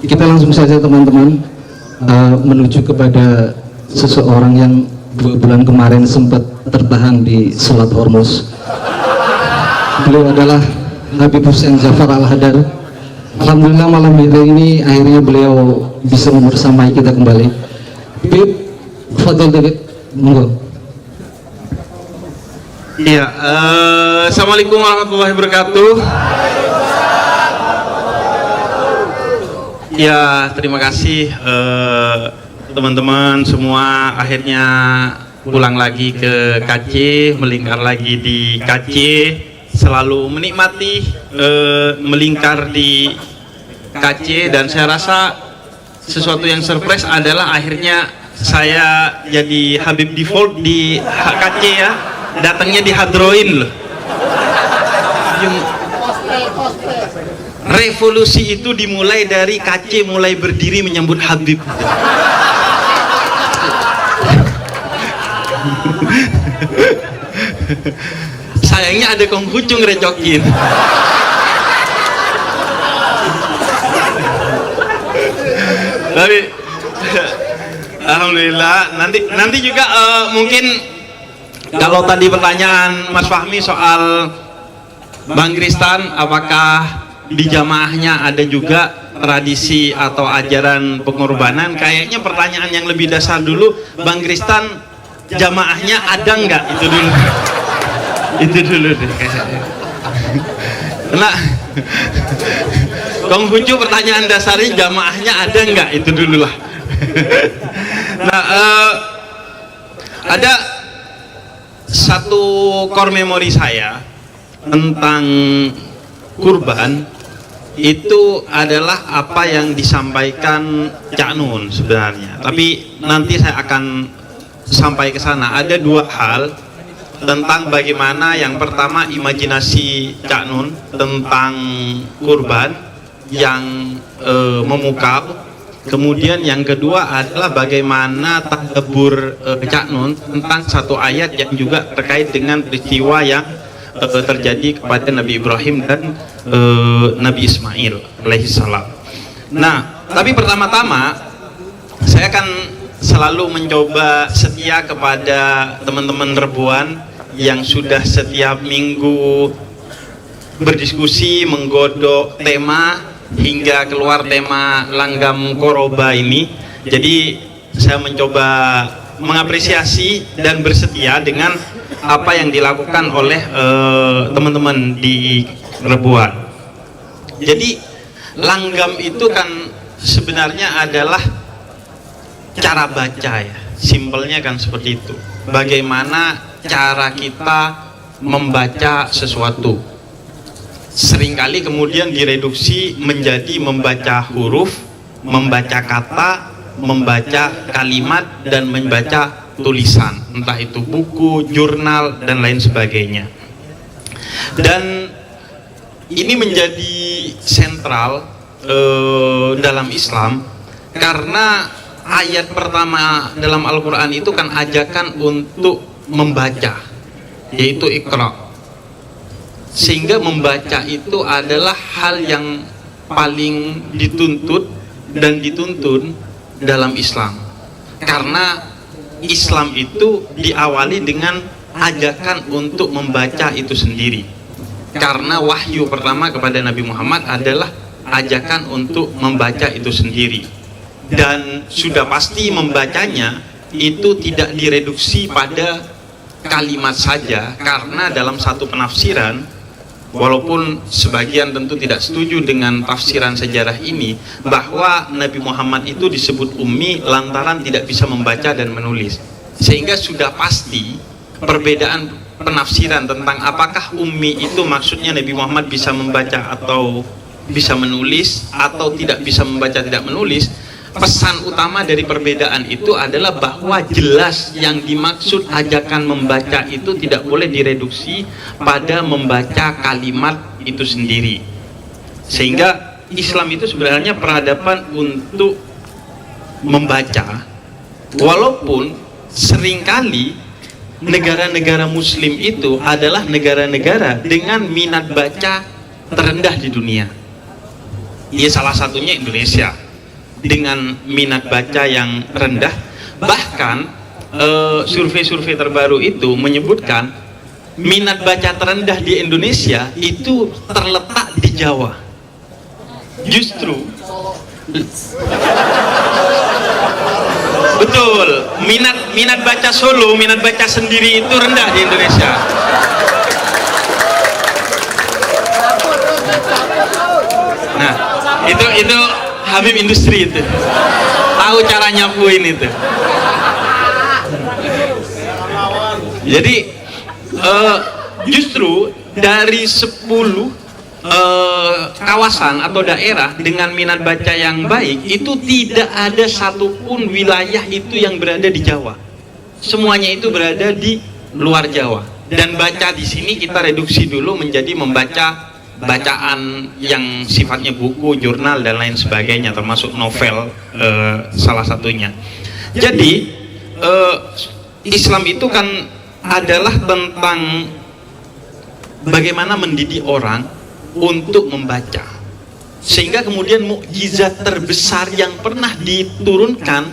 kita langsung saja teman-teman menuju kepada seseorang yang 2 bulan kemarin sempat tertahan di Selat Hormuz. Beliau adalah Habib Hussein Jafar Al-Hadar. Alhamdulillah malam hari ini akhirnya beliau bisa membersamai kita kembali. Habib, fadhil David, monggo. Iya, assalamualaikum warahmatullahi wabarakatuh. Ya, terima kasih teman-teman semua akhirnya pulang lagi ke KC, melingkar lagi di KC, selalu menikmati melingkar di KC, dan saya rasa sesuatu yang surprise adalah akhirnya saya jadi Habib default di KC ya, datangnya di Hadroin loh. Revolusi itu dimulai dari KC mulai berdiri menyambut Habib. Sayangnya ada Konghucu ngerecokin. Tapi alhamdulillah nanti juga mungkin kalau tadi pertanyaan Mas Fahmi soal Bang Kristan, apakah di jamaahnya ada juga tradisi atau ajaran pengorbanan? Kayaknya pertanyaan yang lebih dasar dulu, Bang Kristan, jamaahnya ada nggak? Itu dulu deh. Nah, Konghucu pertanyaan dasarnya jamaahnya ada nggak? Itu dulu lah. Nah, ada satu core memory saya tentang kurban, itu adalah apa yang disampaikan Cak Nun sebenarnya, tapi nanti saya akan sampai ke sana. Ada 2 hal tentang bagaimana, yang pertama imajinasi Cak Nun tentang kurban yang memukau, kemudian yang kedua adalah bagaimana tadabbur Cak Nun tentang satu ayat yang juga terkait dengan peristiwa yang terjadi kepada Nabi Ibrahim dan Nabi Ismail alaihissalam. Nah, tapi pertama-tama saya akan selalu mencoba setia kepada teman-teman Rebuan yang sudah setiap minggu berdiskusi, menggodok tema hingga keluar tema langgam koroba ini. Jadi saya mencoba mengapresiasi dan bersetia dengan apa yang dilakukan oleh teman-teman di Rebuan. Jadi langgam itu kan sebenarnya adalah cara baca ya, simpelnya kan seperti itu. Bagaimana cara kita membaca sesuatu, seringkali kemudian direduksi menjadi membaca huruf, membaca kata, membaca kalimat, dan membaca tulisan, entah itu buku, jurnal, dan lain sebagainya. Dan ini menjadi sentral dalam Islam karena ayat pertama dalam Al-Quran itu kan ajakan untuk membaca, yaitu Iqra. Sehingga membaca itu adalah hal yang paling dituntut dan dituntun dalam Islam, karena Islam itu diawali dengan ajakan untuk membaca itu sendiri. Karena wahyu pertama kepada Nabi Muhammad adalah ajakan untuk membaca itu sendiri. Dan sudah pasti membacanya itu tidak direduksi pada kalimat saja, karena dalam satu penafsiran, walaupun sebagian tentu tidak setuju dengan tafsiran sejarah ini, bahwa Nabi Muhammad itu disebut ummi lantaran tidak bisa membaca dan menulis. Sehingga sudah pasti perbedaan penafsiran tentang apakah ummi itu maksudnya Nabi Muhammad bisa membaca atau bisa menulis, atau tidak bisa membaca tidak menulis. Pesan utama dari perbedaan itu adalah bahwa jelas yang dimaksud ajakan membaca itu tidak boleh direduksi pada membaca kalimat itu sendiri. Sehingga Islam itu sebenarnya peradaban untuk membaca, walaupun seringkali negara-negara muslim itu adalah negara-negara dengan minat baca terendah di dunia. Ya, salah satunya Indonesia. dengan minat baca yang rendah. Bahkan survei-survei terbaru itu menyebutkan minat baca terendah di Indonesia itu terletak di Jawa. Justru betul, minat baca Solo, minat baca sendiri itu rendah di Indonesia. Nah, itu Habib industri itu. Tahu cara nyapuin itu. Jadi justru dari 10 kawasan atau daerah dengan minat baca yang baik itu tidak ada satupun wilayah itu yang berada di Jawa. Semuanya itu berada di luar Jawa. Dan baca di sini kita reduksi dulu menjadi membaca bacaan yang sifatnya buku, jurnal dan lain sebagainya, termasuk novel salah satunya. Jadi Islam itu kan adalah tentang bagaimana mendidik orang untuk membaca, sehingga kemudian mukjizat terbesar yang pernah diturunkan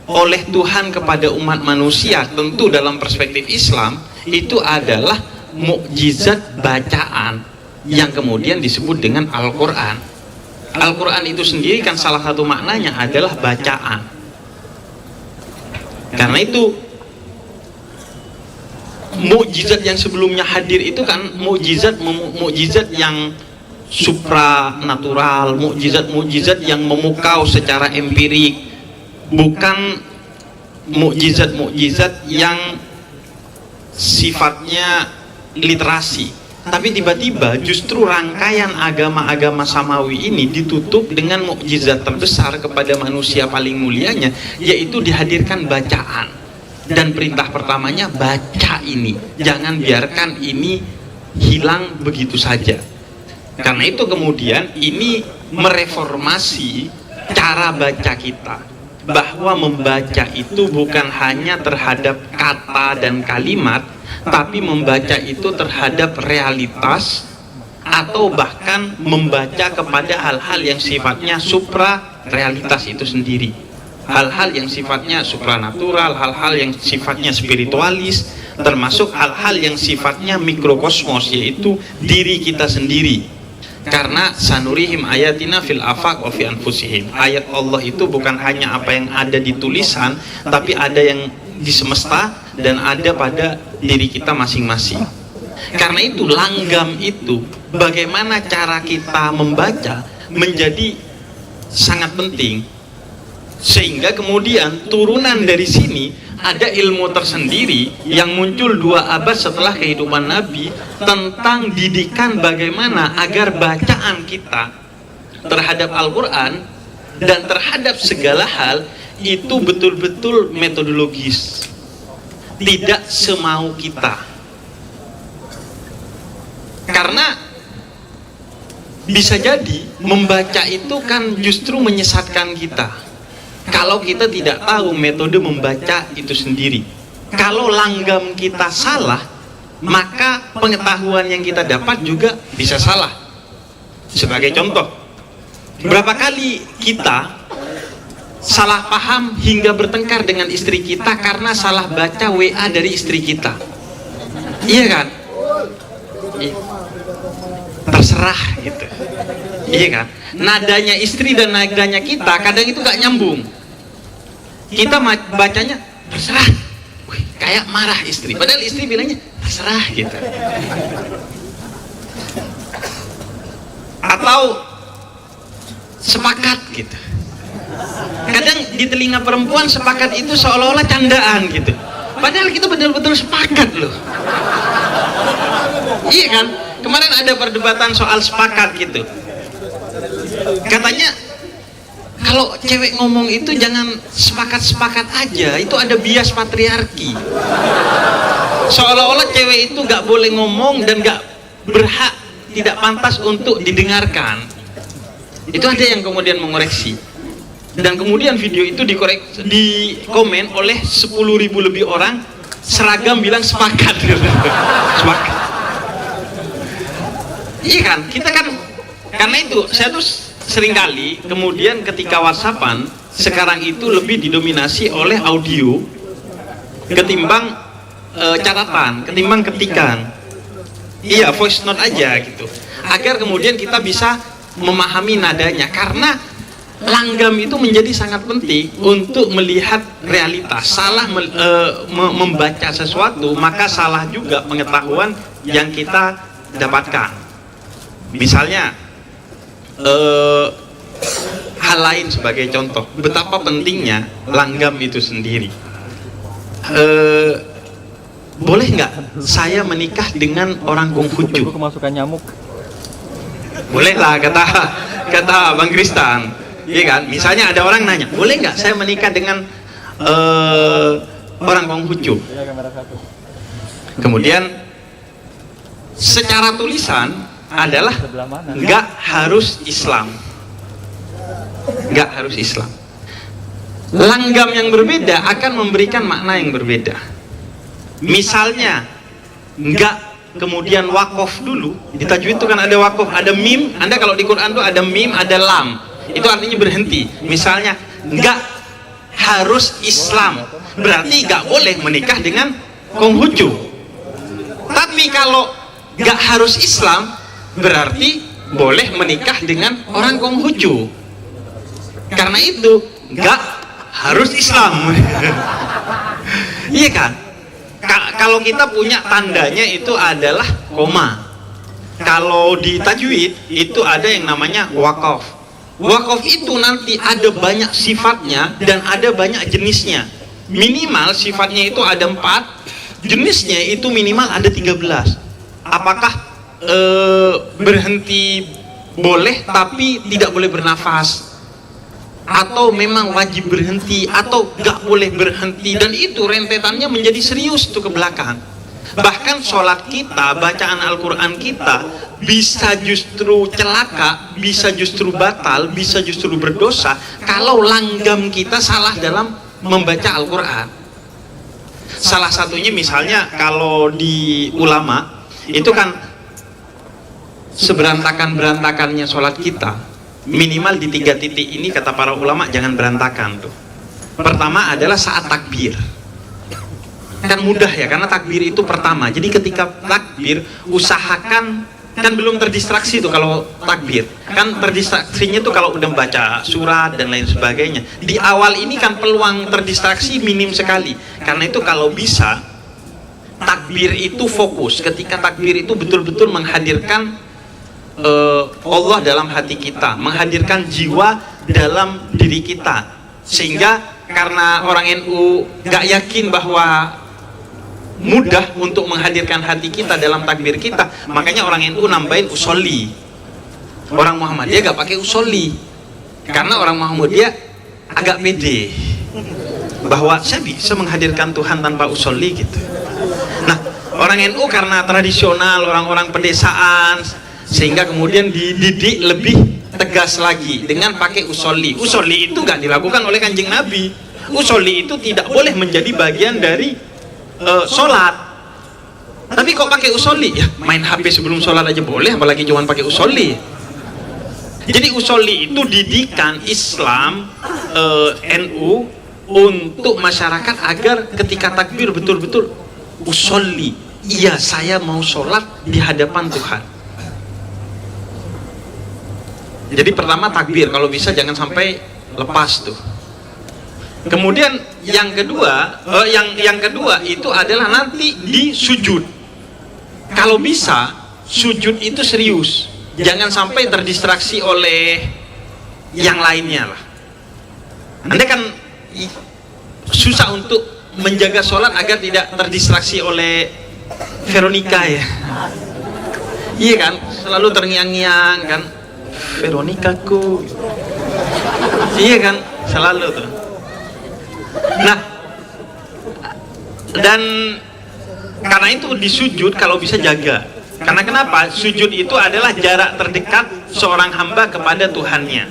oleh Tuhan kepada umat manusia tentu dalam perspektif Islam itu adalah mukjizat bacaan yang kemudian disebut dengan Al-Quran. Al-Quran itu sendiri kan salah satu maknanya adalah bacaan. Karena itu mukjizat yang sebelumnya hadir itu kan mukjizat yang supranatural, mukjizat yang memukau secara empirik, bukan mukjizat yang sifatnya literasi. Tapi tiba-tiba justru rangkaian agama-agama samawi ini ditutup dengan mukjizat terbesar kepada manusia paling mulianya, yaitu dihadirkan bacaan. Dan perintah pertamanya baca ini, jangan biarkan ini hilang begitu saja. Karena itu kemudian ini mereformasi cara baca kita, bahwa membaca itu bukan hanya terhadap kata dan kalimat, tapi membaca itu terhadap realitas, atau bahkan membaca kepada hal-hal yang sifatnya supra realitas itu sendiri, hal-hal yang sifatnya supranatural, hal-hal yang sifatnya spiritualis, termasuk hal-hal yang sifatnya mikrokosmos, yaitu diri kita sendiri. Karena sanurihim ayatina fil afaq wa fi anfusihim, ayat Allah itu bukan hanya apa yang ada di tulisan, tapi ada yang di semesta dan ada pada diri kita masing-masing. Karena itu langgam itu, bagaimana cara kita membaca menjadi sangat penting. Sehingga kemudian turunan dari sini ada ilmu tersendiri yang muncul 2 abad setelah kehidupan Nabi tentang didikan bagaimana agar bacaan kita terhadap Al-Quran dan terhadap segala hal itu betul-betul metodologis, tidak semau kita. Karena bisa jadi membaca itu kan justru menyesatkan kita kalau kita tidak tahu metode membaca itu sendiri. Kalau langgam kita salah, maka pengetahuan yang kita dapat juga bisa salah. Sebagai contoh, berapa kali kita salah paham hingga bertengkar dengan istri kita karena salah baca WA dari istri kita? Iya kan? Terserah gitu. Iya kan? Nadanya istri dan nadanya kita kadang itu gak nyambung. Kita bacanya terserah, wih, kayak marah istri, padahal istri bilangnya terserah gitu. Atau sepakat gitu. Kadang di telinga perempuan sepakat itu seolah-olah candaan gitu, padahal kita betul-betul sepakat loh. Iya kan? Kemarin ada perdebatan soal sepakat gitu. Katanya kalau cewek ngomong itu jangan sepakat-sepakat aja, itu ada bias patriarki. Seolah-olah cewek itu gak boleh ngomong dan gak berhak, tidak pantas untuk didengarkan. Itu ada yang kemudian mengoreksi. Dan kemudian video itu dikomen oleh 10.000 lebih orang, seragam bilang sepakat. Sepakat. Iya kan? Kita kan, karena itu saya tuh seringkali kemudian ketika WhatsAppan sekarang itu lebih didominasi oleh audio ketimbang catatan, ketimbang ketikan. Iya, voice note aja gitu. Agar kemudian kita bisa memahami nadanya, karena langgam itu menjadi sangat penting untuk melihat realitas. Salah membaca sesuatu, maka salah juga pengetahuan yang kita dapatkan. Misalnya hal lain sebagai contoh, betapa pentingnya langgam itu sendiri. Boleh nggak saya menikah dengan orang Konghucu? Kemasukan nyamuk. Boleh lah, kata Bang Kristan. Iya kan? Misalnya ada orang nanya, boleh nggak saya menikah dengan orang Konghucu? Kemudian secara tulisan adalah nggak harus Islam. Nggak harus Islam. Langgam yang berbeda akan memberikan makna yang berbeda. Misalnya nggak kemudian wakof dulu. Di tajwid itu kan ada wakof, ada mim. Anda kalau di Quran tuh ada mim, ada lam. Itu artinya berhenti. Misalnya nggak harus Islam, berarti nggak boleh menikah dengan Konghucu. Tapi kalau nggak harus Islam, berarti boleh menikah dengan orang Konghucu. Karena itu nggak harus Islam. Iya kan? Kalau kita punya tandanya itu adalah koma. Kalau di tajwid itu ada yang namanya wakof. Wakof itu nanti ada banyak sifatnya dan ada banyak jenisnya. Minimal sifatnya itu ada 4, jenisnya itu minimal ada 13. Apakah berhenti boleh tapi tidak boleh bernafas, atau memang wajib berhenti, atau gak boleh berhenti, dan itu rentetannya menjadi serius tuh ke belakang. Bahkan sholat kita, bacaan Al-Quran kita bisa justru celaka, bisa justru batal, bisa justru berdosa kalau langgam kita salah dalam membaca Al-Quran. Salah satunya misalnya kalau di ulama itu kan seberantakan-berantakannya sholat kita, minimal di 3 titik ini kata para ulama jangan berantakan tuh. Pertama adalah saat takbir. Kan mudah ya, karena takbir itu pertama. Jadi ketika takbir usahakan, kan belum terdistraksi tuh kalau takbir. Kan terdistraksinya tuh kalau udah baca surat dan lain sebagainya. Di awal ini kan peluang terdistraksi minim sekali. Karena itu kalau bisa takbir itu fokus. Ketika takbir itu betul-betul menghadirkan Allah dalam hati kita, menghadirkan jiwa dalam diri kita, sehingga karena orang NU gak yakin bahwa mudah untuk menghadirkan hati kita dalam takbir kita, makanya orang NU nambahin usolli. Orang Muhammadiyah gak pakai usolli, karena orang Muhammadiyah agak pede bahwa saya bisa menghadirkan Tuhan tanpa usolli gitu. Nah, orang NU karena tradisional, orang-orang pedesaan, sehingga kemudian dididik lebih tegas lagi dengan pakai usolli. Usolli itu gak dilakukan oleh Kanjeng Nabi. Usolli itu tidak boleh menjadi bagian dari sholat. Tapi kok pakai usolli? Ya main HP sebelum sholat aja boleh, apalagi cuma pakai usolli. Jadi usolli itu didikan Islam NU untuk masyarakat agar ketika takbir betul-betul usolli. Iya, saya mau sholat di hadapan Tuhan. Jadi pertama takbir, kalau bisa jangan sampai lepas tuh. Kemudian yang kedua, yang kedua itu adalah nanti di sujud. Kalau bisa sujud itu serius, jangan sampai terdistraksi oleh yang lainnya lah. Anda kan susah untuk menjaga sholat agar tidak terdistraksi oleh Veronica ya. Iya kan, selalu terngiang-ngiang kan. Veronikaku, iya kan, selalu tuh. Nah, dan karena itu di sujud kalau bisa jaga. Karena kenapa? Sujud itu adalah jarak terdekat seorang hamba kepada Tuhannya.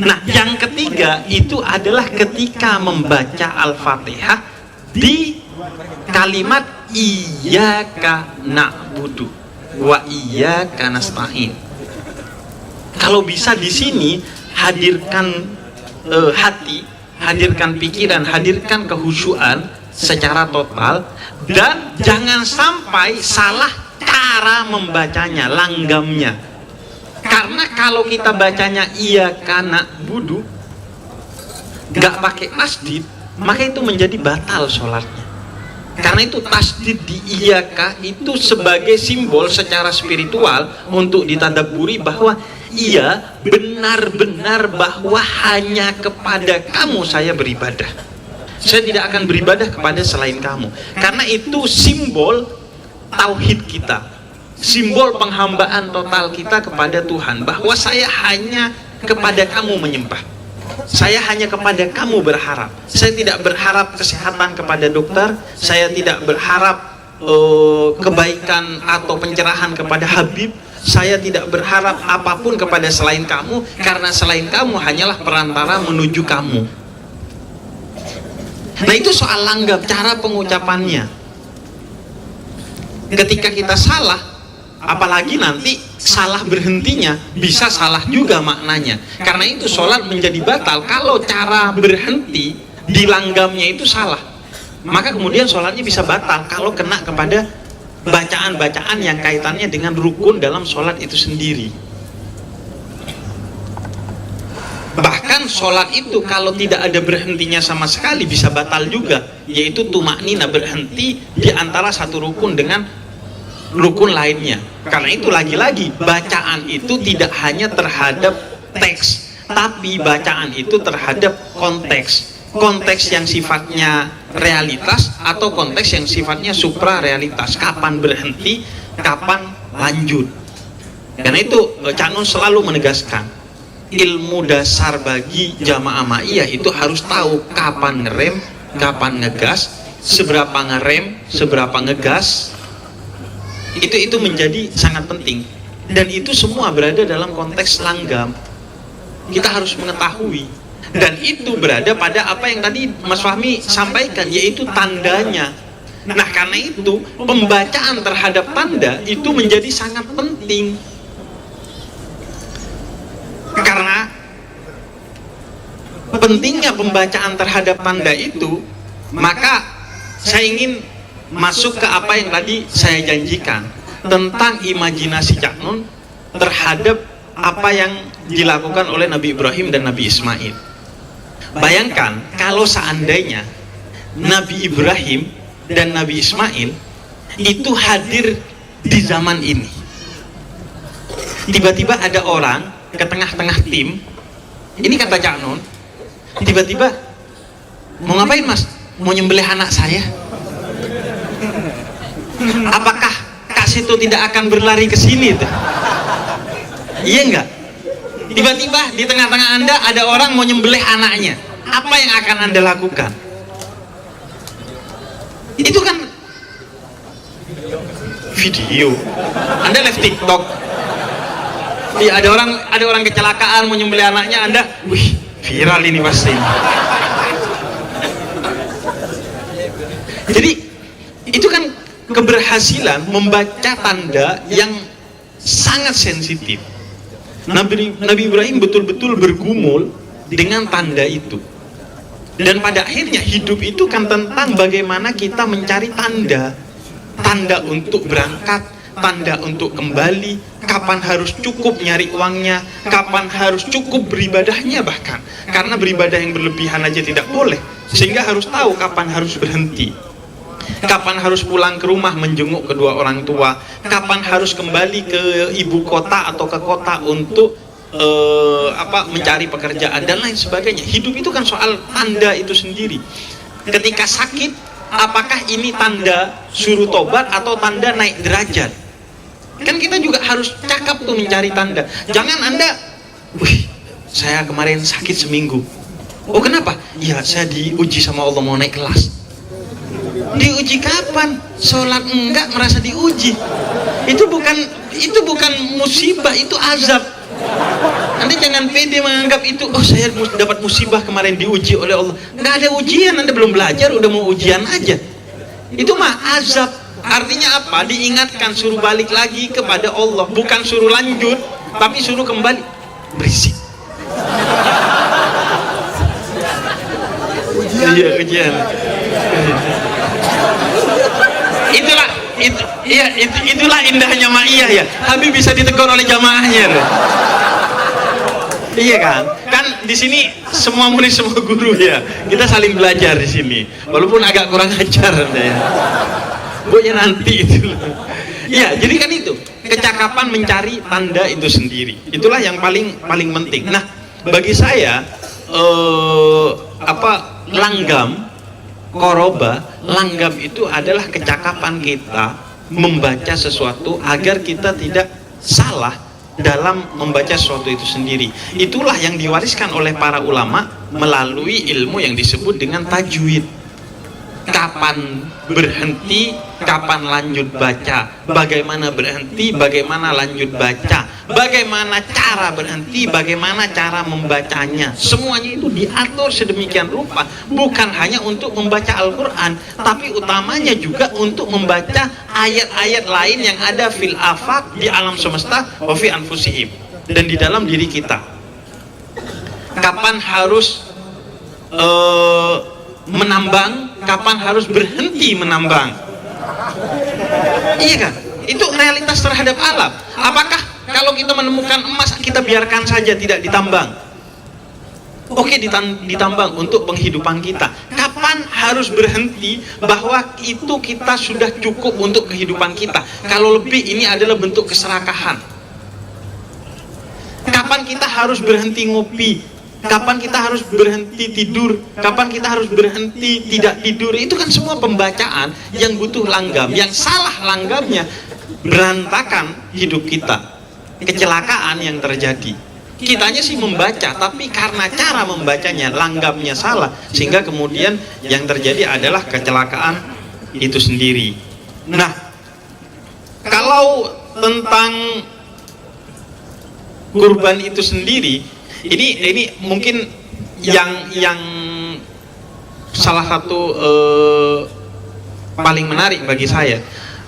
Nah, yang ketiga itu adalah ketika membaca Al-Fatihah di kalimat iyyaka na'budu wa iyyaka nasta'in. Kalau bisa di sini hadirkan hati, hadirkan pikiran, hadirkan kehusyuan secara total, dan jangan sampai salah cara membacanya, langgamnya. Karena kalau kita bacanya iya kana budu, gak pakai tasdid, maka itu menjadi batal sholatnya. Karena itu tasdid di iyaka itu sebagai simbol secara spiritual untuk ditadabburi bahwa iya benar-benar bahwa hanya kepada kamu saya beribadah. Saya tidak akan beribadah kepada selain kamu. Karena itu simbol tauhid kita, simbol penghambaan total kita kepada Tuhan, bahwa saya hanya kepada kamu menyembah. Saya hanya kepada kamu berharap. Saya tidak berharap kesehatan kepada dokter. Saya tidak berharap kebaikan atau pencerahan kepada Habib. Saya tidak berharap apapun kepada selain kamu, karena selain kamu hanyalah perantara menuju kamu. Nah, itu soal langgam, cara pengucapannya. Ketika kita salah, apalagi nanti salah berhentinya, bisa salah juga maknanya. Karena itu sholat menjadi batal kalau cara berhenti di langgamnya itu salah. Maka kemudian sholatnya bisa batal kalau kena kepada bacaan-bacaan yang kaitannya dengan rukun dalam sholat itu sendiri. Bahkan sholat itu kalau tidak ada berhentinya sama sekali bisa batal juga, yaitu tumaknina, berhenti di antara satu rukun dengan rukun lainnya. Karena itu lagi-lagi bacaan itu tidak hanya terhadap teks, tapi bacaan itu terhadap konteks. Konteks yang sifatnya realitas atau konteks yang sifatnya supra realitas. Kapan berhenti, kapan lanjut. Karena itu Cak Nun selalu menegaskan, ilmu dasar bagi jamaah ma'iyah itu harus tahu kapan ngerem, kapan ngegas, seberapa ngerem, seberapa ngegas. Itu menjadi sangat penting, dan itu semua berada dalam konteks langgam. Kita harus mengetahui, dan itu berada pada apa yang tadi Mas Fahmi sampaikan, yaitu tandanya. Nah, karena itu pembacaan terhadap tanda itu menjadi sangat penting. Karena pentingnya pembacaan terhadap tanda itu, maka saya ingin masuk ke apa yang tadi saya janjikan tentang imajinasi Cak Nun terhadap apa yang dilakukan oleh Nabi Ibrahim dan Nabi Ismail. Bayangkan kalau seandainya Nabi Ibrahim dan Nabi Ismail itu hadir di zaman ini. Tiba-tiba ada orang ke tengah-tengah tim, ini kata Cak Nun, tiba-tiba, mau ngapain mas? Mau nyembelih anak saya? Apakah Kak Seto tidak akan berlari ke sini tuh? Iya enggak? Tiba-tiba di tengah-tengah Anda ada orang mau nyembelih anaknya. Apa yang akan Anda lakukan? Itu kan video. Anda live TikTok. Iya, ada orang kecelakaan mau nyembelih anaknya, Anda, wih, viral ini pasti. Jadi itu kan keberhasilan membaca tanda yang sangat sensitif. Nabi Ibrahim betul-betul bergumul dengan tanda itu. Dan pada akhirnya hidup itu kan tentang bagaimana kita mencari tanda. Tanda untuk berangkat, tanda untuk kembali, kapan harus cukup nyari uangnya, kapan harus cukup beribadahnya bahkan. Karena beribadah yang berlebihan aja tidak boleh. Sehingga harus tahu kapan harus berhenti, kapan harus pulang ke rumah menjenguk kedua orang tua, kapan harus kembali ke ibu kota atau ke kota untuk mencari pekerjaan dan lain sebagainya. Hidup itu kan soal tanda itu sendiri. Ketika sakit, apakah ini tanda suruh tobat atau tanda naik derajat? Kan kita juga harus cakap tuh mencari tanda. Jangan Anda, wih, saya kemarin sakit seminggu. Oh kenapa? Ya saya diuji sama Allah mau naik kelas. Diuji kapan? Sholat enggak merasa diuji. Itu bukan musibah, itu azab. Anda jangan pede menganggap itu, oh saya dapat musibah kemarin diuji oleh Allah. Enggak ada ujian, Anda belum belajar udah mau ujian aja. Itu mah azab. Artinya apa? Diingatkan, suruh balik lagi kepada Allah. Bukan suruh lanjut, tapi suruh kembali. berisik. Iya, ujian. Itulah indahnya ma'iyah ya. Habib bisa ditegur oleh jamaahnya loh. Iya kan? Kan di sini semua murid, semua guru ya. Kita saling belajar di sini. Walaupun agak kurang ajar ya. Pokoknya nanti itu. Iya, jadi kan itu kecakapan mencari tanda itu sendiri. Itulah yang paling penting. Nah, bagi saya langgam, koroba, langgam itu adalah kecakapan kita membaca sesuatu agar kita tidak salah dalam membaca sesuatu itu sendiri. Itulah yang diwariskan oleh para ulama melalui ilmu yang disebut dengan tajwid. Kapan berhenti, kapan lanjut baca, bagaimana berhenti, bagaimana lanjut baca, bagaimana cara berhenti, bagaimana cara membacanya. Semuanya itu diatur sedemikian rupa, bukan hanya untuk membaca Al-Quran, tapi utamanya juga untuk membaca ayat-ayat lain yang ada fil afaq, di alam semesta, wa fi anfusihim, dan di dalam diri kita. Kapan harus menambang, kapan harus berhenti menambang. Iya kan? Itu realitas terhadap alam. Apakah kalau kita menemukan emas kita biarkan saja tidak ditambang? Oke, ditambang untuk penghidupan kita. Kapan harus berhenti bahwa itu kita sudah cukup untuk kehidupan kita? Kalau lebih, ini adalah bentuk keserakahan. Kapan kita harus berhenti ngopi? Kapan kita harus berhenti tidur? Kapan kita harus berhenti tidak tidur? Itu kan semua pembacaan yang butuh langgam. Yang salah langgamnya, berantakan hidup kita, kecelakaan yang terjadi. Kitanya sih membaca, tapi karena cara membacanya, langgamnya salah, sehingga kemudian yang terjadi adalah kecelakaan itu sendiri. Nah, kalau tentang kurban itu sendiri, ini mungkin yang salah satu paling menarik bagi saya.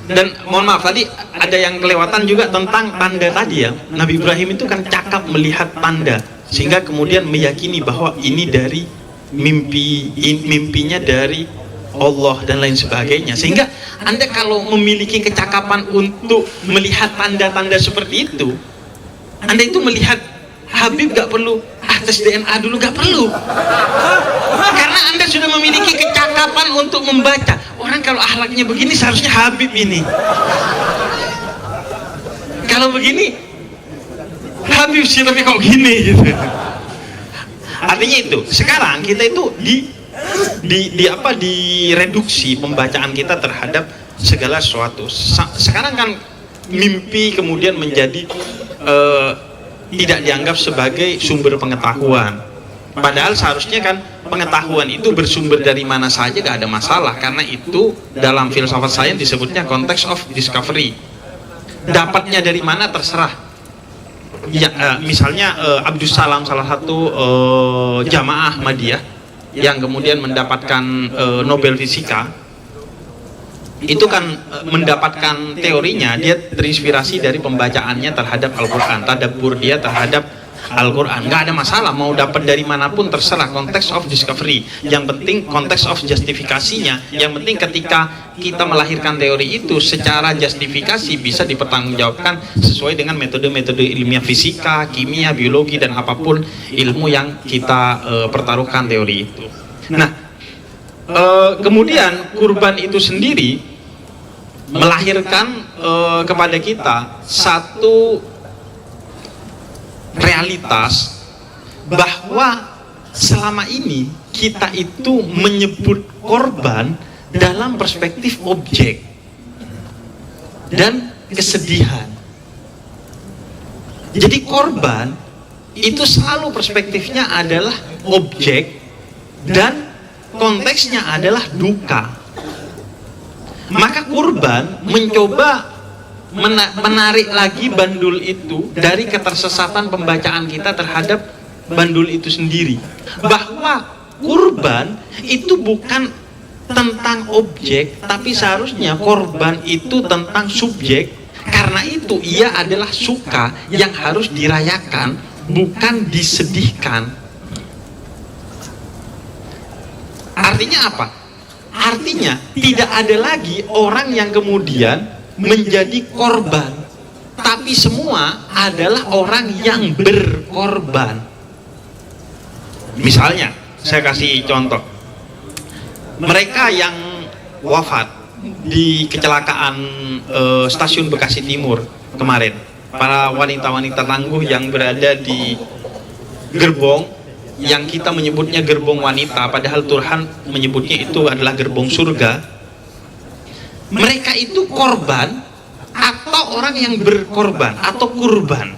Dan mohon maaf, tadi ada yang kelewatan juga tentang tanda tadi ya. Nabi Ibrahim itu kan cakap melihat tanda, sehingga kemudian meyakini bahwa ini dari mimpinya dari Allah dan lain sebagainya. Sehingga Anda kalau memiliki kecakapan untuk melihat tanda-tanda seperti itu, Anda itu melihat Habib gak perlu tes DNA dulu, gak perlu, karena Anda sudah memiliki kecakapan untuk membaca. Orang kalau akhlaknya begini seharusnya Habib ini. Kalau begini Habib sih, tapi kok gini gitu. Artinya itu sekarang kita itu direduksi pembacaan kita terhadap segala sesuatu. Sekarang kan mimpi kemudian menjadi tidak dianggap sebagai sumber pengetahuan. Padahal seharusnya kan pengetahuan itu bersumber dari mana saja, gak ada masalah, karena itu dalam filsafat sains disebutnya context of discovery. Dapatnya dari mana terserah. Ya, misalnya Abdus Salam, salah satu jamaah Ahmadiyah yang kemudian mendapatkan Nobel Fisika, itu kan mendapatkan teorinya, dia terinspirasi dari pembacaannya terhadap Al-Quran, tadabbur dia terhadap Al-Quran. Nggak ada masalah, mau dapat dari manapun terserah, konteks of discovery. Yang penting konteks of justifikasinya. Yang penting ketika kita melahirkan teori itu, secara justifikasi bisa dipertanggungjawabkan sesuai dengan metode-metode ilmiah fisika, kimia, biologi, dan apapun ilmu yang kita pertaruhkan teori itu. Nah, kemudian kurban itu sendiri melahirkan kepada kita satu realitas bahwa selama ini kita itu menyebut korban dalam perspektif objek dan kesedihan. Jadi korban itu selalu perspektifnya adalah objek dan konteksnya adalah duka. Maka kurban mencoba menarik lagi bandul itu dari ketersesatan pembacaan kita terhadap bandul itu sendiri, bahwa kurban itu bukan tentang objek, tapi seharusnya korban itu tentang subjek. Karena itu ia adalah suka yang harus dirayakan bukan disedihkan. Artinya apa? Artinya tidak ada lagi orang yang kemudian menjadi korban, tapi semua adalah orang yang berkorban. Misalnya, saya kasih contoh, mereka yang wafat di kecelakaan stasiun Bekasi Timur kemarin, para wanita-wanita tangguh yang berada di gerbong yang kita menyebutnya gerbong wanita, padahal Tuhan menyebutnya itu adalah gerbong surga. Mereka itu korban atau orang yang berkorban atau kurban.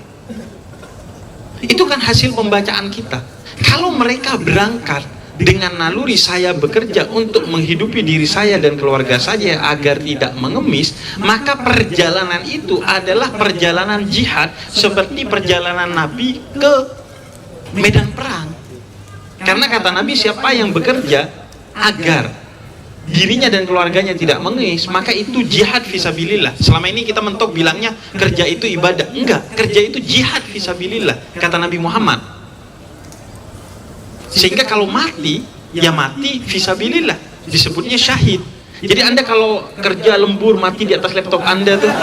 Itu kan hasil pembacaan kita. Kalau mereka berangkat dengan naluri saya bekerja untuk menghidupi diri saya dan keluarga saya agar tidak mengemis, maka perjalanan itu adalah perjalanan jihad seperti perjalanan Nabi ke medan perang. Karena kata Nabi, siapa yang bekerja agar dirinya dan keluarganya tidak mengemis, maka itu jihad fisabilillah. Selama ini kita mentok bilangnya kerja itu ibadah. Enggak, kerja itu jihad fisabilillah, kata Nabi Muhammad. Sehingga kalau mati, ya mati fisabilillah, disebutnya syahid. Jadi Anda kalau kerja lembur mati di atas laptop Anda tuh,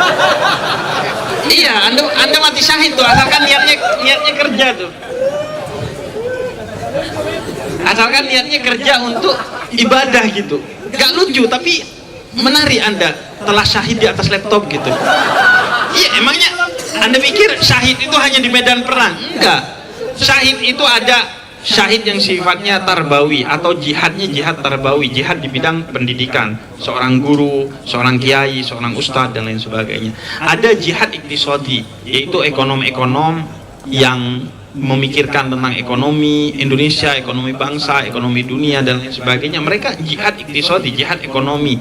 iya, Anda mati syahid tuh, asalkan niatnya kerja tuh. Asalkan niatnya kerja untuk ibadah gitu. Gak lucu tapi menari Anda telah syahid di atas laptop gitu. Iya, emangnya Anda pikir syahid itu hanya di medan perang? Enggak. Syahid itu ada syahid yang sifatnya tarbawi atau jihadnya jihad tarbawi, jihad di bidang pendidikan, seorang guru, seorang kiai, seorang ustadz dan lain sebagainya. Ada jihad iktisadi, yaitu ekonom-ekonom yang memikirkan tentang ekonomi Indonesia, ekonomi bangsa, ekonomi dunia dan lain sebagainya. Mereka jihad iktisadi, jihad ekonomi.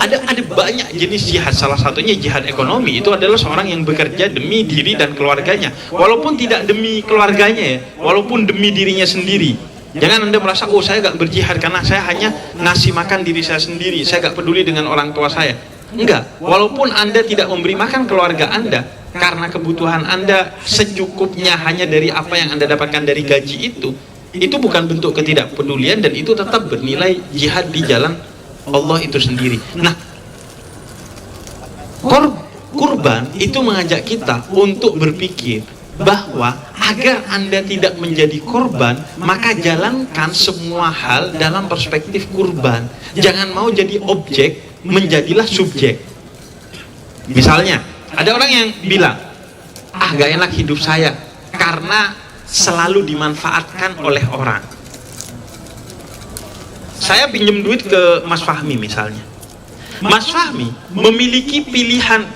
Ada banyak jenis jihad. Salah satunya jihad ekonomi. Itu adalah seorang yang bekerja demi diri dan keluarganya, walaupun tidak demi keluarganya ya, walaupun demi dirinya sendiri. Jangan Anda merasa, oh saya gak berjihad karena saya hanya ngasih makan diri saya sendiri, saya gak peduli dengan orang tua saya. Enggak, walaupun Anda tidak memberi makan keluarga Anda karena kebutuhan Anda secukupnya hanya dari apa yang Anda dapatkan dari gaji itu bukan bentuk ketidakpedulian, dan itu tetap bernilai jihad di jalan Allah itu sendiri. Nah, kurban itu mengajak kita untuk berpikir bahwa agar Anda tidak menjadi korban, maka jalankan semua hal dalam perspektif kurban. Jangan mau jadi objek, menjadilah subjek. Misalnya ada orang yang bilang, gak enak hidup saya karena selalu dimanfaatkan oleh orang. Saya pinjam duit ke Mas Fahmi misalnya. Mas Fahmi memiliki pilihan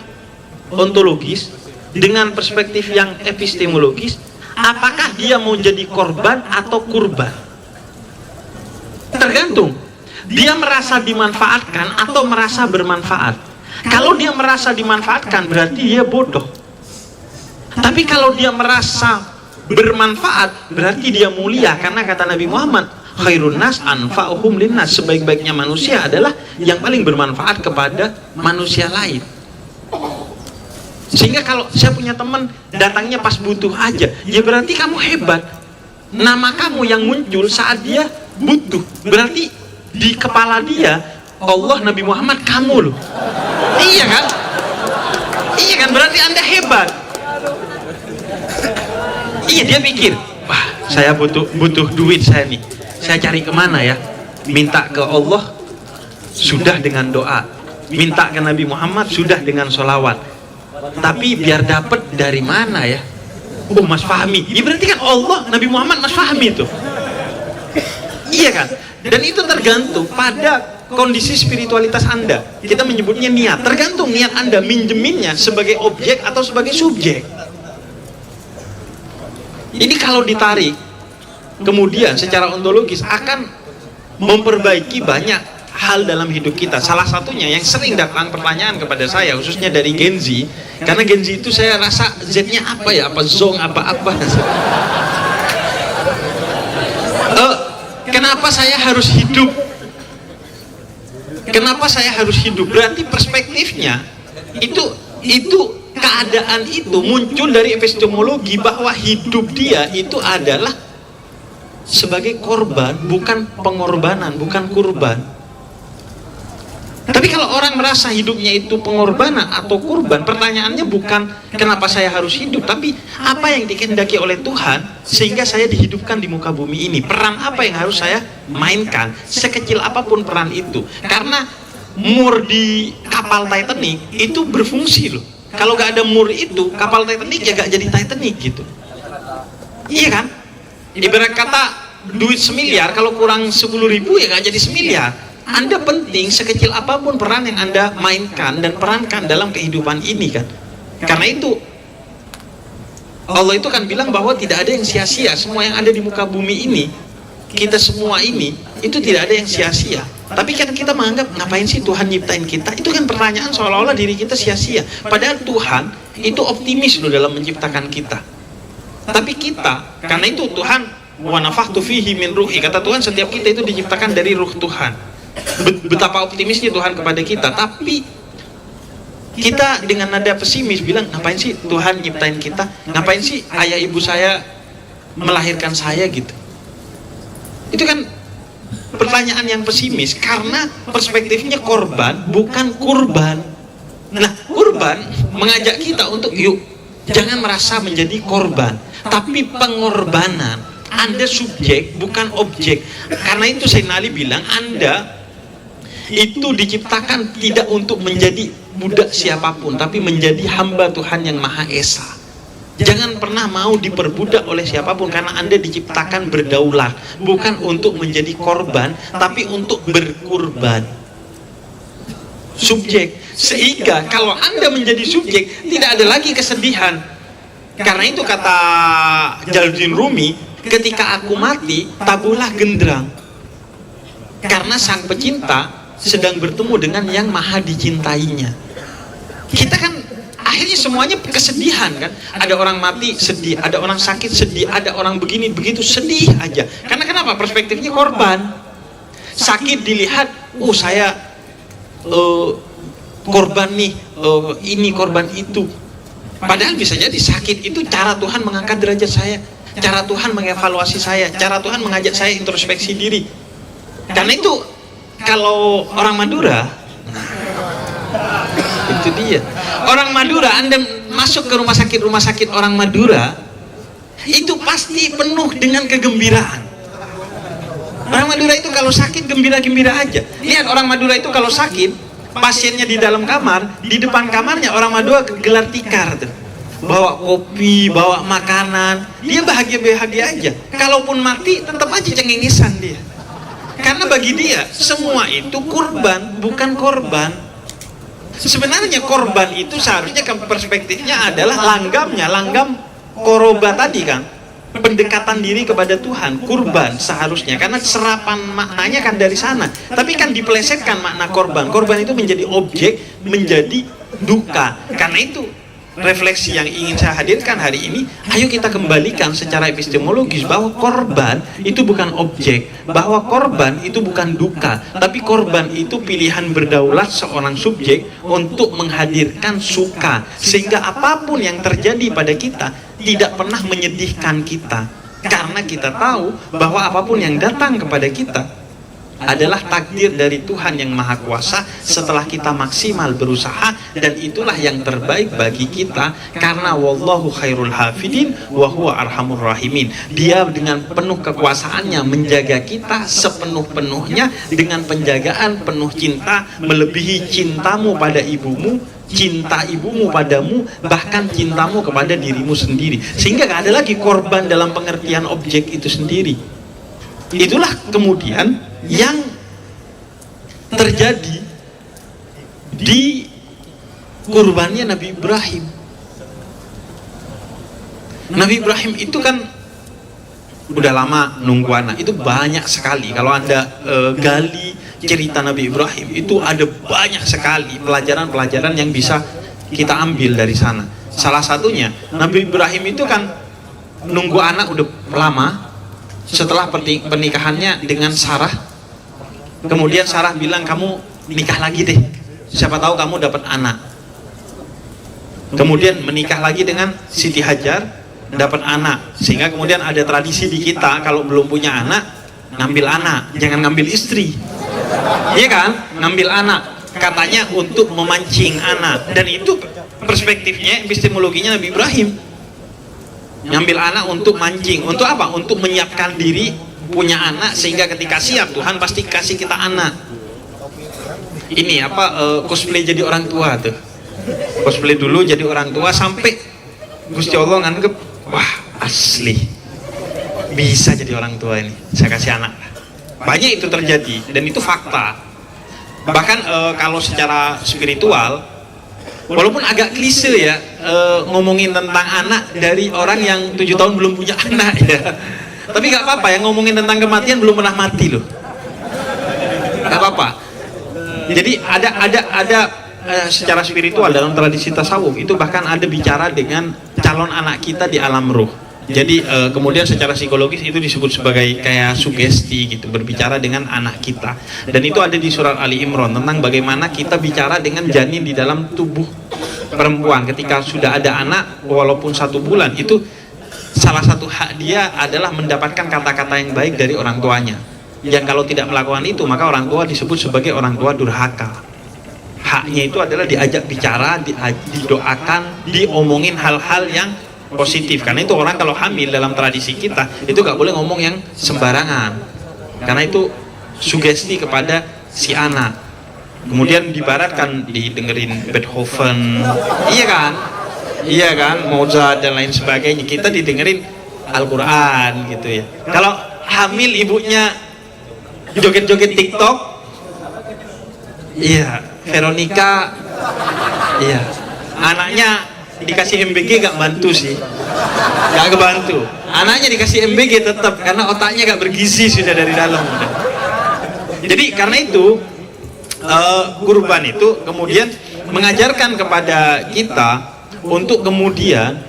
ontologis dengan perspektif yang epistemologis. Apakah dia mau jadi korban atau kurban? Tergantung. Dia merasa dimanfaatkan atau merasa bermanfaat. Kalau dia merasa dimanfaatkan berarti dia bodoh. Tapi kalau dia merasa bermanfaat berarti dia mulia, karena kata Nabi Muhammad, khairun nas anfa'uhum linnas, sebaik-baiknya manusia adalah yang paling bermanfaat kepada manusia lain. Sehingga kalau saya punya teman datangnya pas butuh aja, ya berarti kamu hebat. Nama kamu yang muncul saat dia butuh, berarti di kepala dia Allah, Nabi Muhammad, kamu loh. Iya kan? Iya kan, berarti Anda hebat. Iya, dia pikir, wah saya butuh duit saya nih, saya cari kemana ya? Minta ke Allah sudah dengan doa, minta ke Nabi Muhammad sudah dengan sholawat. Tapi biar dapat dari mana ya? Oh, Mas Fahmi. Ya berarti kan Allah, Nabi Muhammad, Mas Fahmi itu. Iya kan? Dan itu tergantung pada kondisi spiritualitas Anda. Kita menyebutnya niat. Tergantung niat Anda minjeminnya sebagai objek atau sebagai subjek. Ini kalau ditarik, kemudian secara ontologis akan memperbaiki banyak hal dalam hidup kita. Salah satunya yang sering datang pertanyaan kepada saya, khususnya dari Gen Z, karena Gen Z itu saya rasa Z-nya apa ya? Apa zong, apa-apa. Kenapa saya harus hidup? Kenapa saya harus hidup? Berarti perspektifnya itu keadaan itu muncul dari epistemologi bahwa hidup dia itu adalah sebagai korban, bukan pengorbanan, bukan kurban. Tapi kalau orang merasa hidupnya itu pengorbanan atau kurban, pertanyaannya bukan kenapa saya harus hidup, tapi apa yang dikehendaki oleh Tuhan sehingga saya dihidupkan di muka bumi ini. Peran apa yang harus saya mainkan, sekecil apapun peran itu. Karena mur di kapal Titanic itu berfungsi loh. Kalau gak ada mur itu, kapal Titanic ya gak jadi Titanic gitu. Iya kan? Ibarat kata duit 1 miliar, kalau kurang 10.000 ya gak jadi 1 miliar. Anda penting sekecil apapun peran yang Anda mainkan dan perankan dalam kehidupan ini kan. Karena itu Allah itu kan bilang bahwa tidak ada yang sia-sia. Semua yang ada di muka bumi ini, kita semua ini, itu tidak ada yang sia-sia. Tapi kan kita menganggap, ngapain sih Tuhan nyiptain kita? Itu kan pertanyaan seolah-olah diri kita sia-sia. Padahal Tuhan itu optimis loh dalam menciptakan kita. Tapi kita, karena itu Tuhan, wa nafakhtu fihi min ruhi, kata Tuhan setiap kita itu diciptakan dari ruh Tuhan. Betapa optimisnya Tuhan kepada kita. Tapi kita dengan nada pesimis bilang, ngapain sih Tuhan nyiptain kita? Ngapain sih ayah ibu saya melahirkan saya gitu? Itu kan pertanyaan yang pesimis, karena perspektifnya korban bukan kurban. Nah, kurban mengajak kita untuk yuk jangan merasa menjadi korban, tapi pengorbanan. Anda subjek bukan objek. Karena itu Sayyidina Ali bilang, Anda itu diciptakan tidak untuk menjadi budak siapapun, tapi menjadi hamba Tuhan yang Maha Esa. Jangan pernah mau diperbudak oleh siapapun, karena Anda diciptakan berdaulat, bukan untuk menjadi korban, tapi untuk berkurban. Subjek. Sehingga kalau Anda menjadi subjek, tidak ada lagi kesedihan. Karena itu kata Jalaluddin Rumi, ketika aku mati, tabuhlah genderang. Karena sang pecinta sedang bertemu dengan yang maha dicintainya. Kita kan akhirnya semuanya kesedihan kan. Ada orang mati sedih, ada orang sakit sedih, ada orang begini begitu sedih aja. Karena kenapa? Perspektifnya korban. Sakit dilihat, saya korban nih, ini korban itu. Padahal bisa jadi sakit itu cara Tuhan mengangkat derajat saya, cara Tuhan mengevaluasi saya, cara Tuhan mengajak saya introspeksi diri. Karena itu kalau orang Madura, itu dia. Orang Madura, Anda masuk ke rumah sakit orang Madura, itu pasti penuh dengan kegembiraan. Orang Madura itu kalau sakit gembira-gembira aja. Lihat orang Madura itu kalau sakit, pasiennya di dalam kamar, di depan kamarnya orang Madura gelar tikar tuh. Bawa kopi, bawa makanan, dia bahagia-bahagia aja. Kalaupun mati, tetap aja cengengesan dia. Karena bagi dia, semua itu kurban, bukan korban. Sebenarnya korban itu seharusnya perspektifnya adalah langgam koroba tadi kan. Pendekatan diri kepada Tuhan, kurban seharusnya. Karena serapan maknanya kan dari sana. Tapi kan dipelesetkan makna korban. Korban itu menjadi objek, menjadi duka. Karena itu, refleksi yang ingin saya hadirkan hari ini, ayo kita kembalikan secara epistemologis bahwa korban itu bukan objek, bahwa korban itu bukan duka, tapi korban itu pilihan berdaulat seorang subjek untuk menghadirkan suka, sehingga apapun yang terjadi pada kita tidak pernah menyedihkan kita, karena kita tahu bahwa apapun yang datang kepada kita adalah takdir dari Tuhan yang Maha Kuasa setelah kita maksimal berusaha, dan itulah yang terbaik bagi kita, karena wallahu khairul hafidin wa huwa arhamur rahimin. Dia dengan penuh kekuasaannya menjaga kita sepenuh-penuhnya dengan penjagaan penuh cinta, melebihi cintamu pada ibumu, cinta ibumu padamu, bahkan cintamu kepada dirimu sendiri, sehingga gak ada lagi korban dalam pengertian objek itu sendiri. Itulah kemudian yang terjadi di kurbannya Nabi Ibrahim. Nabi Ibrahim itu kan udah lama nunggu anak, itu banyak sekali. Kalau Anda gali cerita Nabi Ibrahim, itu ada banyak sekali pelajaran-pelajaran yang bisa kita ambil dari sana. Salah satunya, Nabi Ibrahim itu kan nunggu anak udah lama. Setelah pernikahannya dengan Sarah, kemudian Sarah bilang, kamu nikah lagi deh, siapa tahu kamu dapat anak. kemudian menikah lagi dengan Siti Hajar, dapat anak. Sehingga kemudian ada tradisi di kita, kalau belum punya anak, ngambil anak, jangan ngambil istri. Iya kan? Ngambil anak, katanya untuk memancing anak. Dan itu perspektifnya, epistemologinya Nabi Ibrahim. Ngambil anak untuk mancing. Untuk apa? Untuk menyiapkan diri punya anak, sehingga ketika siap Tuhan pasti kasih kita anak. Ini cosplay jadi orang tua tuh. Cosplay dulu jadi orang tua sampai Gusti Allah nganggep, wah asli bisa jadi orang tua ini, saya kasih anak. Banyak itu terjadi dan itu fakta. Bahkan kalau secara spiritual, walaupun agak klise ya, ngomongin tentang anak dari orang yang 7 tahun belum punya anak ya, tapi nggak apa-apa ya, ngomongin tentang kematian belum pernah mati loh, nggak apa-apa. Jadi ada secara spiritual dalam tradisi tasawuf itu bahkan ada bicara dengan calon anak kita di alam ruh. Jadi kemudian secara psikologis itu disebut sebagai kayak sugesti gitu, berbicara dengan anak kita. Dan itu ada di surat Ali Imran tentang bagaimana kita bicara dengan janin di dalam tubuh perempuan ketika sudah ada anak walaupun 1 bulan. Itu salah satu hak dia adalah mendapatkan kata-kata yang baik dari orang tuanya. Yang kalau tidak melakukan itu maka orang tua disebut sebagai orang tua durhaka. Haknya itu adalah diajak bicara, didoakan, diomongin hal-hal yang positif. Karena itu orang kalau hamil dalam tradisi kita itu gak boleh ngomong yang sembarangan, karena itu sugesti kepada si anak. Kemudian dibaratkan didengerin Beethoven, iya kan, Mozart dan lain sebagainya, kita didengerin Al-Quran gitu ya. Kalau hamil ibunya joget-joget TikTok, iya, Veronica, iya, anaknya dikasih MBG gak bantu sih, gak kebantu. Anaknya dikasih MBG tetap karena otaknya gak bergizi sudah dari dalam. Jadi karena itu kurban itu kemudian mengajarkan kepada kita untuk kemudian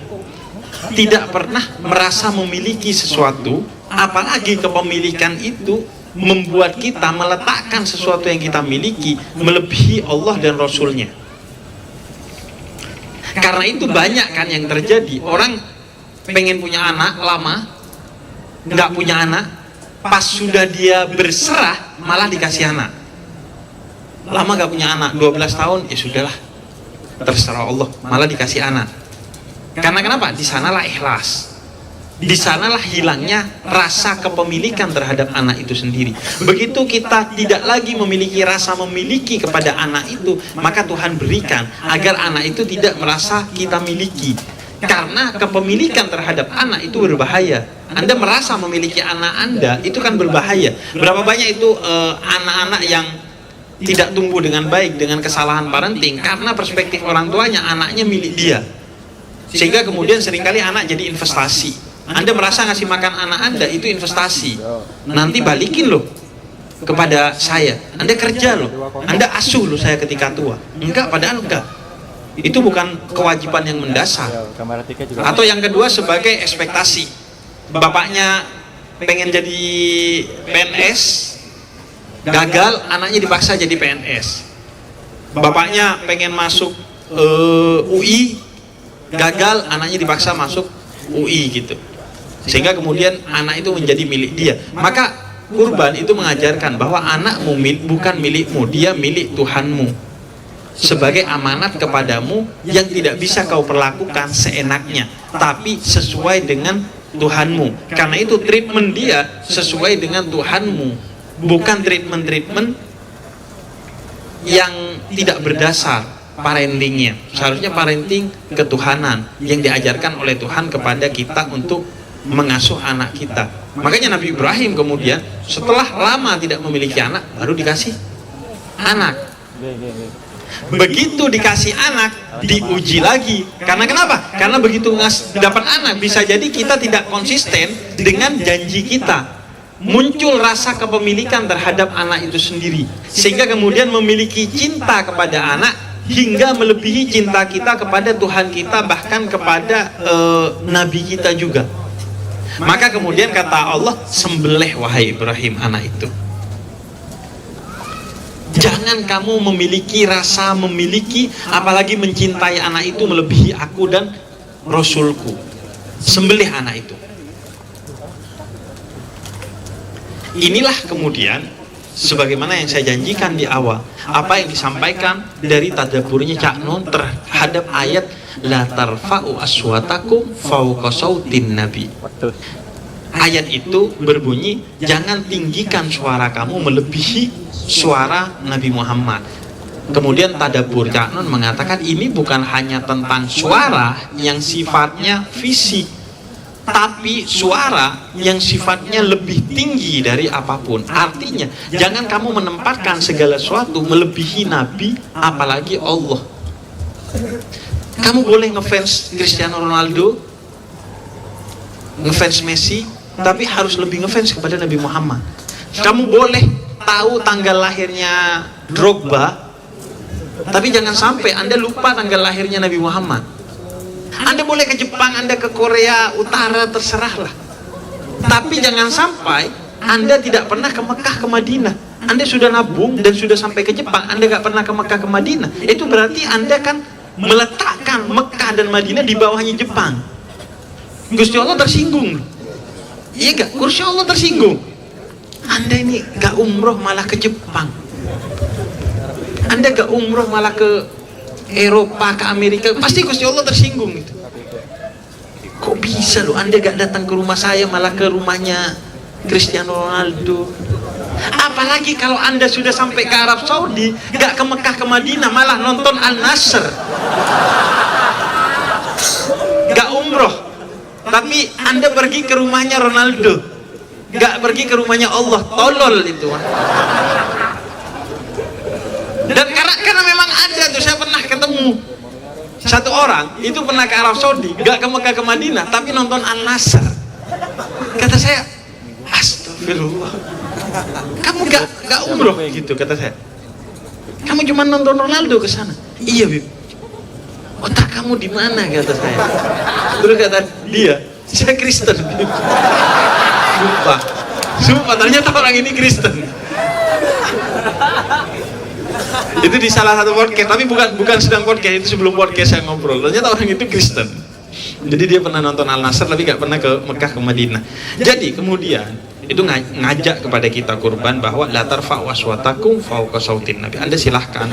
tidak pernah merasa memiliki sesuatu, apalagi kepemilikan itu membuat kita meletakkan sesuatu yang kita miliki melebihi Allah dan Rasulnya. Karena itu banyak kan yang terjadi, orang pengen punya anak lama, nggak punya anak, pas sudah dia berserah malah dikasih anak. Lama nggak punya anak, 12 tahun, ya sudahlah, terserah Allah, malah dikasih anak. Karena kenapa? Di sanalah ikhlas. Di sanalah hilangnya rasa kepemilikan terhadap anak itu sendiri. Begitu kita tidak lagi memiliki rasa memiliki kepada anak itu, maka Tuhan berikan agar anak itu tidak merasa kita miliki. Karena kepemilikan terhadap anak itu berbahaya. Anda merasa memiliki anak Anda itu kan berbahaya. Berapa banyak itu anak-anak yang tidak tumbuh dengan baik dengan kesalahan parenting karena perspektif orang tuanya anaknya milik dia. Sehingga kemudian seringkali anak jadi investasi. Anda merasa ngasih makan anak Anda itu investasi, nanti balikin loh kepada saya, Anda kerja loh, Anda asuh loh saya ketika tua. Enggak, padahal enggak, itu bukan kewajiban yang mendasar. Atau yang kedua sebagai ekspektasi, bapaknya pengen jadi PNS, gagal, anaknya dipaksa jadi PNS. Bapaknya pengen masuk UI, gagal, anaknya dipaksa masuk UI gitu. Sehingga kemudian anak itu menjadi milik dia. Maka kurban itu mengajarkan bahwa anakmu bukan milikmu, dia milik Tuhanmu, sebagai amanat kepadamu yang tidak bisa kau perlakukan seenaknya, tapi sesuai dengan Tuhanmu. Karena itu treatment dia sesuai dengan Tuhanmu, bukan treatment yang tidak berdasar parentingnya. Seharusnya parenting ketuhanan yang diajarkan oleh Tuhan kepada kita untuk mengasuh anak kita. Makanya Nabi Ibrahim kemudian setelah lama tidak memiliki anak baru dikasih anak. Begitu dikasih anak diuji lagi. Karena kenapa? Karena begitu dapat anak bisa jadi kita tidak konsisten dengan janji kita. Muncul rasa kepemilikan terhadap anak itu sendiri, sehingga kemudian memiliki cinta kepada anak hingga melebihi cinta kita kepada Tuhan kita, bahkan kepada Nabi kita juga. Maka kemudian kata Allah, sembelih wahai Ibrahim anak itu. Jangan kamu memiliki rasa memiliki, apalagi mencintai anak itu melebihi aku dan Rasulku. Sembelih anak itu. Inilah kemudian sebagaimana yang saya janjikan di awal, apa yang disampaikan dari tadaburnya Cak Nun terhadap ayat la tarfa'u aswatakum fawqa sautin nabi. Ayat itu berbunyi, jangan tinggikan suara kamu melebihi suara Nabi Muhammad. Kemudian tadabur Cak Nun mengatakan ini bukan hanya tentang suara yang sifatnya fisik, tapi suara yang sifatnya lebih tinggi dari apapun. Artinya, jangan kamu menempatkan segala sesuatu melebihi Nabi, apalagi Allah. Kamu boleh ngefans Cristiano Ronaldo, ngefans Messi, tapi harus lebih ngefans kepada Nabi Muhammad. Kamu boleh tahu tanggal lahirnya Drogba, tapi jangan sampai Anda lupa tanggal lahirnya Nabi Muhammad. Anda boleh ke Jepang, Anda ke Korea Utara, terserahlah. Tapi jangan sampai Anda tidak pernah ke Mekah, ke Madinah. Anda sudah nabung dan sudah sampai ke Jepang, Anda gak pernah ke Mekah, ke Madinah. Itu berarti Anda kan meletakkan Mekah dan Madinah di bawahnya Jepang. Gusti Allah tersinggung. Iya gak? Gusti Allah tersinggung. Anda ini gak umroh malah ke Jepang. Anda gak umroh malah ke Eropa, ke Amerika, pasti Gusti Allah tersinggung gitu. Kok bisa loh Anda gak datang ke rumah saya malah ke rumahnya Cristiano Ronaldo? Apalagi kalau Anda sudah sampai ke Arab Saudi, gak ke Mekah, ke Madinah, malah nonton Al-Nasr. Gak umroh, tapi Anda pergi ke rumahnya Ronaldo, gak pergi ke rumahnya Allah. Tolol itu. Dan karena memang ada tuh, saya pernah ketemu satu orang itu pernah ke Arab Saudi, gak ke Mekah, ke Madinah, tapi nonton Al-Nasr. Kata saya, astagfirullah, kamu gak umroh gitu, kata saya. Kamu cuma nonton Ronaldo ke sana. Iya, Bib. Otak kamu di mana, kata saya. Terus kata dia, saya Kristen. Sumpah, ternyata orang ini Kristen. Itu di salah satu podcast, tapi bukan sedang podcast, itu sebelum podcast saya ngobrol. Ternyata orang itu Kristen. Jadi dia pernah nonton Al-Nasr tapi gak pernah ke Mekah, ke Madinah. Jadi kemudian itu ngajak kepada kita kurban bahwa la tarfa'u aswatakum fawqa sautin nabi. Anda silahkan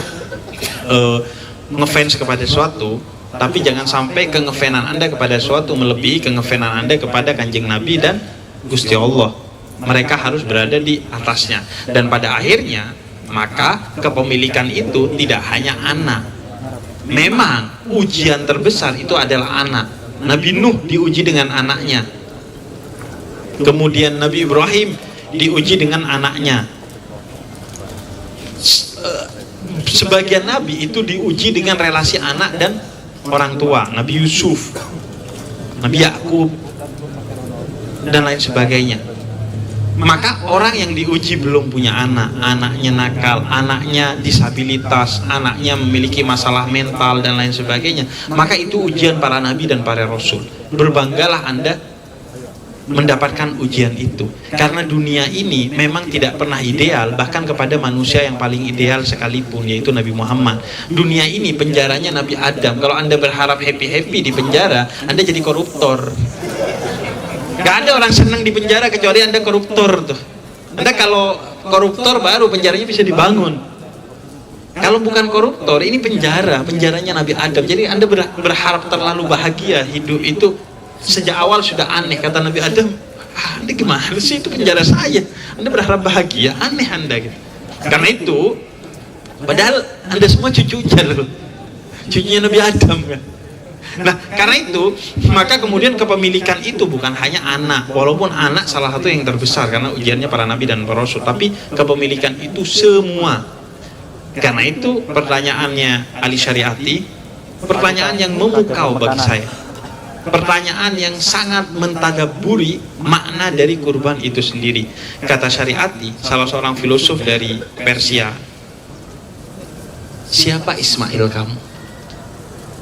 ngefans kepada sesuatu, tapi jangan sampai kengefanan Anda kepada sesuatu melebihi kengefanan Anda kepada Kanjeng Nabi dan Gusti Allah. Mereka harus berada di atasnya. Dan pada akhirnya maka kepemilikan itu tidak hanya anak. Memang ujian terbesar itu adalah anak. Nabi Nuh diuji dengan anaknya. Kemudian Nabi Ibrahim diuji dengan anaknya. Sebagian nabi itu diuji dengan relasi anak dan orang tua. Nabi Yusuf, Nabi Yakub, dan lain sebagainya. Maka orang yang diuji belum punya anak, anaknya nakal, anaknya disabilitas, anaknya memiliki masalah mental dan lain sebagainya, maka itu ujian para nabi dan para rasul. Berbanggalah Anda mendapatkan ujian itu, karena dunia ini memang tidak pernah ideal, bahkan kepada manusia yang paling ideal sekalipun, yaitu Nabi Muhammad. Dunia ini penjaranya Nabi Adam. Kalau Anda berharap happy-happy di penjara, Anda jadi koruptor. Gak ada orang senang di penjara kecuali Anda koruptor tuh. Anda kalau koruptor baru penjaranya bisa dibangun. Kalau bukan koruptor, ini penjaranya Nabi Adam. Jadi Anda berharap terlalu bahagia hidup itu sejak awal sudah aneh. Kata Nabi Adam, Anda gimana sih, itu penjara saya, Anda berharap bahagia, aneh Anda gitu. Karena itu, padahal Anda semua cucunya loh, cucunya Nabi Adam kan. Nah, karena itu maka kemudian kepemilikan itu bukan hanya anak, walaupun anak salah satu yang terbesar karena ujiannya para nabi dan para rasul, tapi kepemilikan itu semua. Karena itu pertanyaannya Ali Syariati, pertanyaan yang memukau bagi saya, pertanyaan yang sangat mentadaburi makna dari kurban itu sendiri. Kata Syariati, salah seorang filosof dari Persia, siapa Ismail kamu?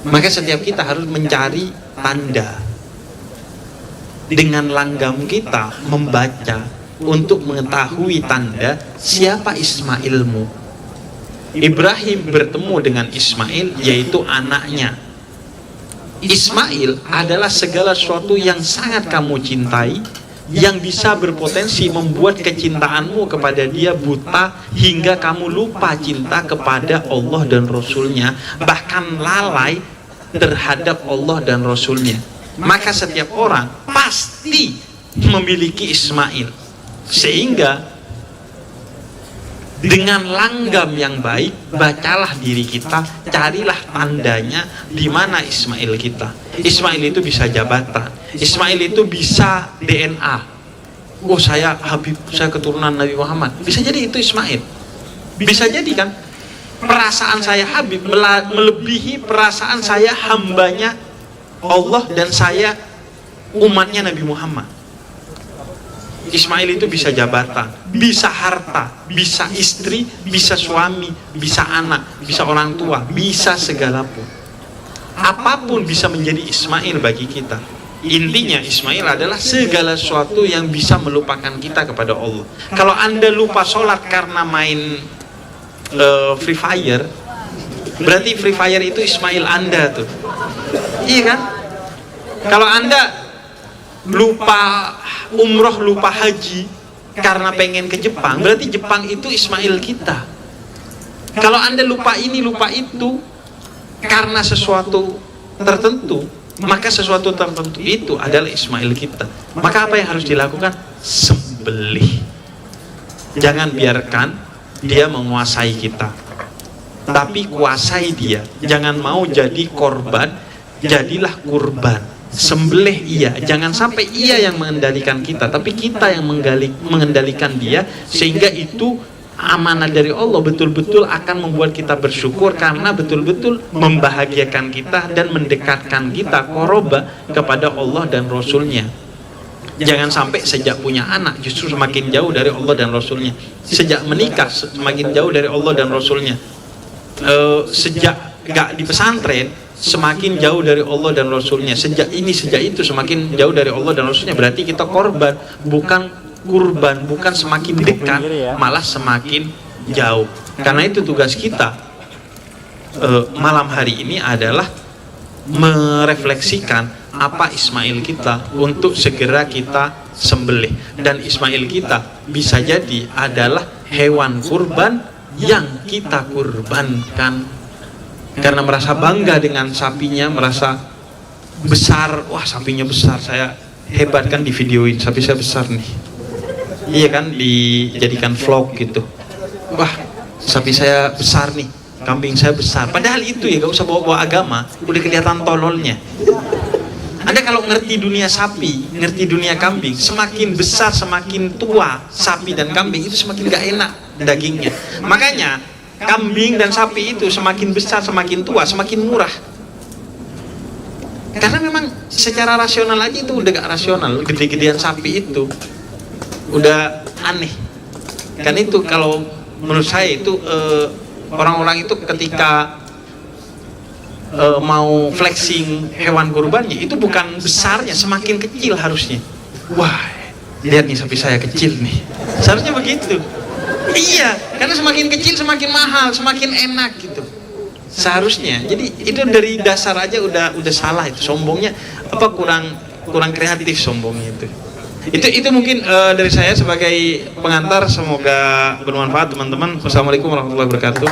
Maka setiap kita harus mencari tanda. Dengan langgam kita membaca untuk mengetahui tanda siapa Ismailmu. Ibrahim bertemu dengan Ismail, yaitu anaknya. Ismail adalah segala sesuatu yang sangat kamu cintai, yang bisa berpotensi membuat kecintaanmu kepada dia buta hingga kamu lupa cinta kepada Allah dan Rasulnya, bahkan lalai terhadap Allah dan Rasulnya. Maka setiap orang pasti memiliki Ismail, sehingga dengan langgam yang baik, bacalah diri kita, carilah tandanya di mana Ismail kita. Ismail itu bisa jabatan, Ismail itu bisa DNA. Oh, saya Habib, saya keturunan Nabi Muhammad. Bisa jadi itu Ismail. Bisa jadi kan? Perasaan saya Habib melebihi perasaan saya hambanya Allah dan saya umatnya Nabi Muhammad. Ismail itu bisa jabatan, bisa harta, bisa istri, bisa suami, bisa anak, bisa orang tua, bisa segala pun. Apapun bisa menjadi Ismail bagi kita. Intinya Ismail adalah segala sesuatu yang bisa melupakan kita kepada Allah. Kalau Anda lupa sholat karena main Free Fire, berarti Free Fire itu Ismail Anda tuh. Iya kan? Kalau Anda lupa umroh, lupa haji karena pengen ke Jepang, berarti Jepang itu Ismail kita. Kalau Anda lupa ini, lupa itu karena sesuatu tertentu, maka sesuatu tertentu itu adalah Ismail kita. Maka apa yang harus dilakukan? Sembelih. Jangan biarkan dia menguasai kita, tapi kuasai dia. Jangan mau jadi korban, jadilah kurban. Sembelih ia, jangan sampai ia yang mengendalikan kita, tapi kita yang mengendalikan dia, sehingga itu amanah dari Allah betul-betul akan membuat kita bersyukur, karena betul-betul membahagiakan kita dan mendekatkan kita koroba kepada Allah dan Rasulnya. Jangan sampai sejak punya anak justru semakin jauh dari Allah dan Rasulnya, sejak menikah semakin jauh dari Allah dan Rasulnya, sejak gak di pesantren semakin jauh dari Allah dan Rasulnya, sejak ini sejak itu semakin jauh dari Allah dan Rasulnya. Berarti kita korban, bukan kurban, bukan semakin dekat, malah semakin jauh. Karena itu tugas kita malam hari ini adalah merefleksikan apa Ismail kita untuk segera kita sembelih. Dan Ismail kita bisa jadi adalah hewan kurban yang kita kurbankan karena merasa bangga dengan sapinya, merasa besar. Wah, sapinya besar, saya hebat kan, di videoin sapi saya besar nih. Iya kan, dijadikan vlog gitu. Wah, sapi saya besar nih, kambing saya besar. Padahal itu ya gak usah bawa-bawa agama, udah kelihatan tololnya. Anda kalau ngerti dunia sapi, ngerti dunia kambing, semakin besar, semakin tua sapi dan kambing itu semakin gak enak dagingnya. Makanya kambing dan sapi itu semakin besar, semakin tua, semakin murah. Karena memang secara rasional aja itu udah gak rasional. Gede-gedean sapi itu udah aneh. Kan itu kalau menurut saya itu orang-orang itu ketika mau flexing hewan kurbannya itu bukan besarnya, semakin kecil harusnya. Wah, lihat nih sapi saya kecil nih. Seharusnya begitu. Iya, karena semakin kecil semakin mahal, semakin enak gitu. Seharusnya. Jadi itu dari dasar aja udah salah itu. Sombongnya apa, kurang kreatif sombongnya itu. Itu mungkin dari saya sebagai pengantar, semoga bermanfaat teman-teman. Wassalamualaikum warahmatullahi wabarakatuh.